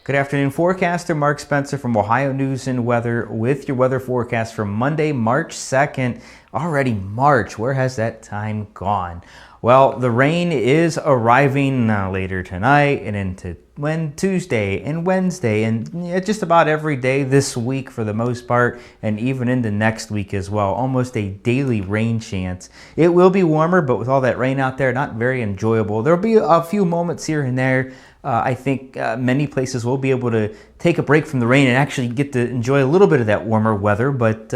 Good afternoon, forecaster Mark Spencer from Ohio News and Weather with your weather forecast for Monday, March 2nd. Already March, where has that time gone? Well, the rain is arriving later tonight and into Tuesday and Wednesday and just about every day this week for the most part, and even into next week as well. Almost a daily rain chance. It will be warmer, but with all that rain out there, not very enjoyable. There'll be a few moments here and there. I think many places will be able to take a break from the rain and actually get to enjoy a little bit of that warmer weather, but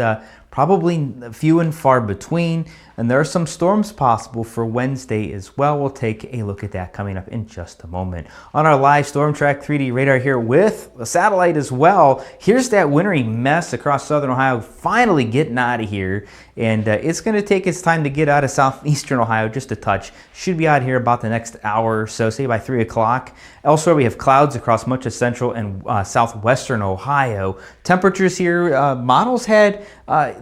probably few and far between. And there are some storms possible for Wednesday as well. We'll take a look at that coming up in just a moment. On our live Storm Track 3D radar here with a satellite as well, here's that wintry mess across southern Ohio finally getting out of here. And it's going to take its time to get out of southeastern Ohio just a touch. Should be out here about the next hour or so, say by 3 o'clock. Elsewhere, we have clouds across much of central and southwestern Ohio. Temperatures here, models had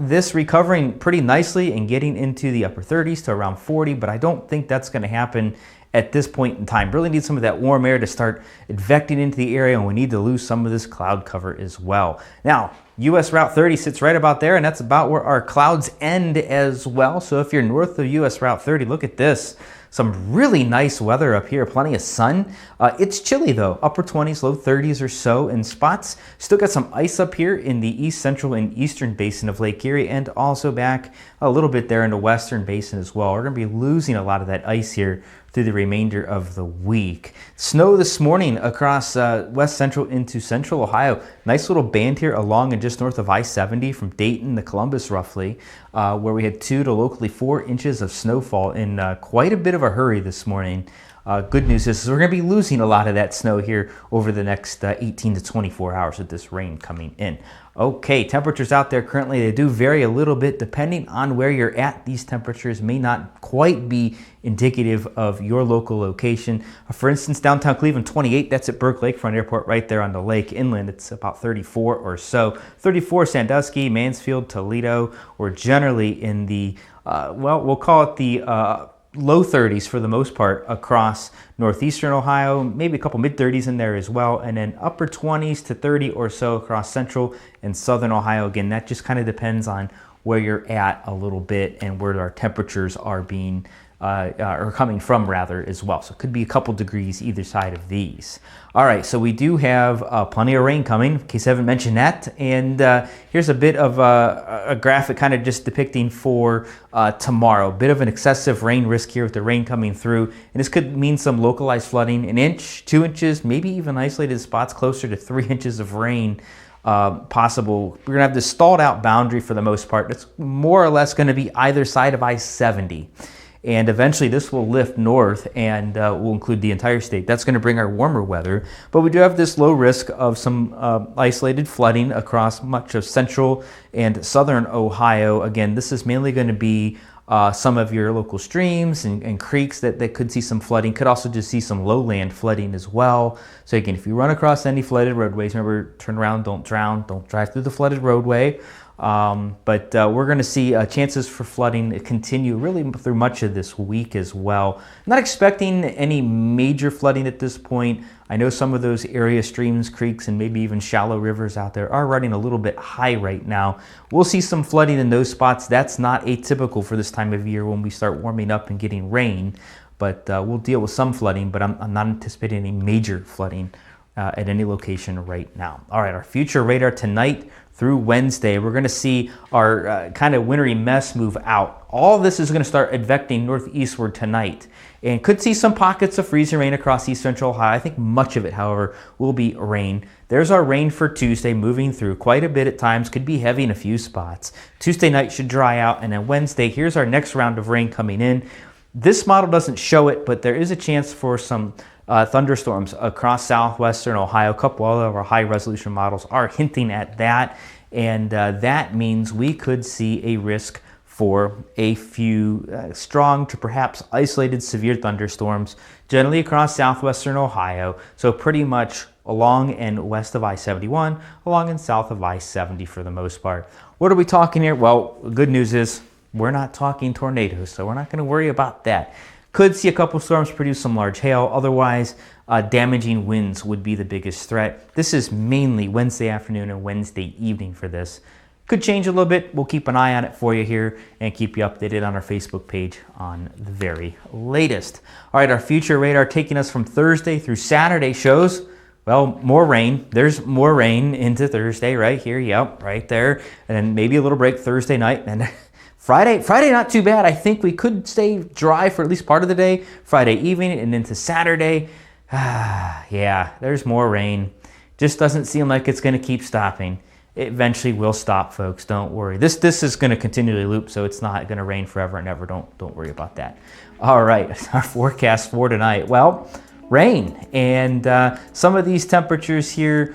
this recovering pretty nicely and getting into the upper 30s to around 40, but I don't think that's going to happen at this point in time. Really need some of that warm air to start advecting into the area, and we need to lose some of this cloud cover as well. Now, US Route 30 sits right about there, and that's about where our clouds end as well. So if you're north of US Route 30, look at this. Some really nice weather up here, plenty of sun. It's chilly though, upper 20s, low 30s or so in spots. Still got some ice up here in the east central and eastern basin of Lake Erie, and also back a little bit there in the western basin as well. We're going to be losing a lot of that ice here through the remainder of the week. Snow this morning across west central into central Ohio. Nice little band here along and just north of I-70 from Dayton to Columbus roughly, where we had 2 to locally 4 inches of snowfall in quite a bit of a hurry this morning. Good news is we're going to be losing a lot of that snow here over the next 18 to 24 hours with this rain coming in. Okay, temperatures out there currently, they do vary a little bit depending on where you're at. These temperatures may not quite be indicative of your local location. For instance, downtown Cleveland, 28, that's at Burke Lakefront Airport right there on the lake. Inland, it's about 34 or so. 34 Sandusky, Mansfield, Toledo, or generally in the, we'll call it the low 30s for the most part across northeastern Ohio, maybe a couple mid 30s in there as well, and then upper 20s to 30 or so across central and southern Ohio. Again, that just kind of depends on where you're at a little bit and where our temperatures are being or coming from rather as well. So it could be a couple degrees either side of these. All right, so we do have plenty of rain coming, in case I haven't mentioned that. And here's a bit of a graphic kind of just depicting for tomorrow. A bit of an excessive rain risk here with the rain coming through. And this could mean some localized flooding, 1 inch, 2 inches, maybe even isolated spots closer to 3 inches of rain possible. We're gonna have this stalled out boundary for the most part. It's more or less gonna be either side of I-70. And eventually this will lift north and will include the entire state. That's going to bring our warmer weather. But we do have this low risk of some isolated flooding across much of central and southern Ohio. Again, this is mainly going to be some of your local streams and creeks that could see some flooding. Could also just see some lowland flooding as well. So again, if you run across any flooded roadways, remember, turn around, don't drown, don't drive through the flooded roadway. But we're going to see chances for flooding continue really through much of this week as well. Not expecting any major flooding at this point. I know some of those area streams, creeks, and maybe even shallow rivers out there are running a little bit high right now. We'll see some flooding in those spots. That's not atypical for this time of year when we start warming up and getting rain. But we'll deal with some flooding, but I'm not anticipating any major flooding at any location right now. All right, our future radar tonight through Wednesday, we're going to see our kind of wintry mess move out. All this is going to start advecting northeastward tonight, and could see some pockets of freezing rain across east central Ohio. I think much of it, however, will be rain. There's our rain for Tuesday moving through quite a bit at times, could be heavy in a few spots. Tuesday night should dry out, and then Wednesday, here's our next round of rain coming in. This model doesn't show it, but there is a chance for some thunderstorms across southwestern Ohio. A couple of our high resolution models are hinting at that, and that means we could see a risk for a few strong to perhaps isolated severe thunderstorms generally across southwestern Ohio. So pretty much along and west of I-71, along and south of I-70 for the most part. What are we talking here? Well, the good news is we're not talking tornadoes, so we're not going to worry about that. Could see a couple storms produce some large hail. Otherwise, damaging winds would be the biggest threat. This is mainly Wednesday afternoon and Wednesday evening for this. Could change a little bit. We'll keep an eye on it for you here and keep you updated on our Facebook page on the very latest. All right, our future radar taking us from Thursday through Saturday shows, well, more rain. There's more rain into Thursday right here. Yep, right there. And then maybe a little break Thursday night. And Friday not too bad. I think we could stay dry for at least part of the day. Friday evening and into Saturday. Yeah, there's more rain. Just doesn't seem like it's going to keep stopping. It eventually will stop, folks. Don't worry. This is going to continually loop, so it's not going to rain forever and ever. Don't worry about that. All right, our forecast for tonight. Well, rain, and some of these temperatures here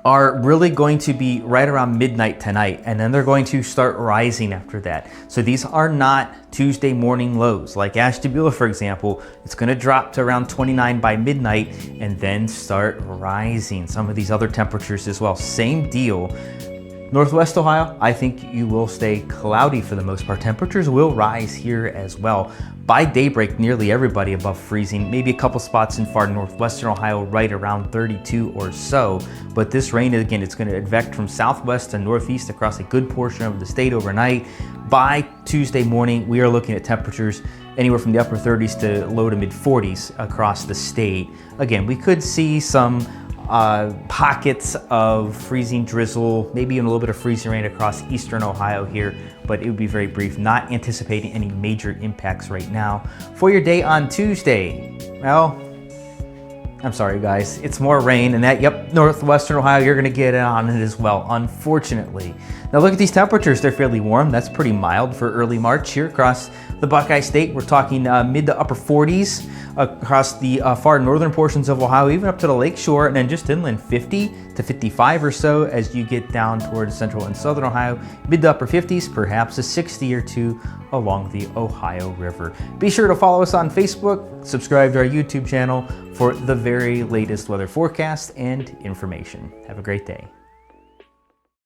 are really going to be right around midnight tonight, and then they're going to start rising after that. So these are not Tuesday morning lows. Like Ashtabula, for example, it's going to drop to around 29 by midnight and then start rising. Some of these other temperatures as well, same deal. Northwest Ohio, I think you will stay cloudy for the most part. Temperatures will rise here as well. By daybreak, nearly everybody above freezing, maybe a couple spots in far northwestern Ohio right around 32 or so. But this rain, again, it's going to advect from southwest to northeast across a good portion of the state overnight. By Tuesday morning, we are looking at temperatures anywhere from the upper 30s to low to mid 40s across the state. Again, we could see some pockets of freezing drizzle, maybe even a little bit of freezing rain across eastern Ohio here, but it would be very brief. Not anticipating any major impacts right now. For your day on Tuesday, well, I'm sorry guys, it's more rain, and that, yep, northwestern Ohio, you're gonna get on it as well, unfortunately. Now look at these temperatures, they're fairly warm. That's pretty mild for early March here across the Buckeye State. We're talking mid to upper 40s across the far northern portions of Ohio, even up to the lakeshore, and then just inland 50 to 55 or so as you get down towards central and southern Ohio. Mid to upper 50s, perhaps a 60 or two along the Ohio River. Be sure to follow us on Facebook, subscribe to our YouTube channel for the very latest weather forecast and information. Have a great day.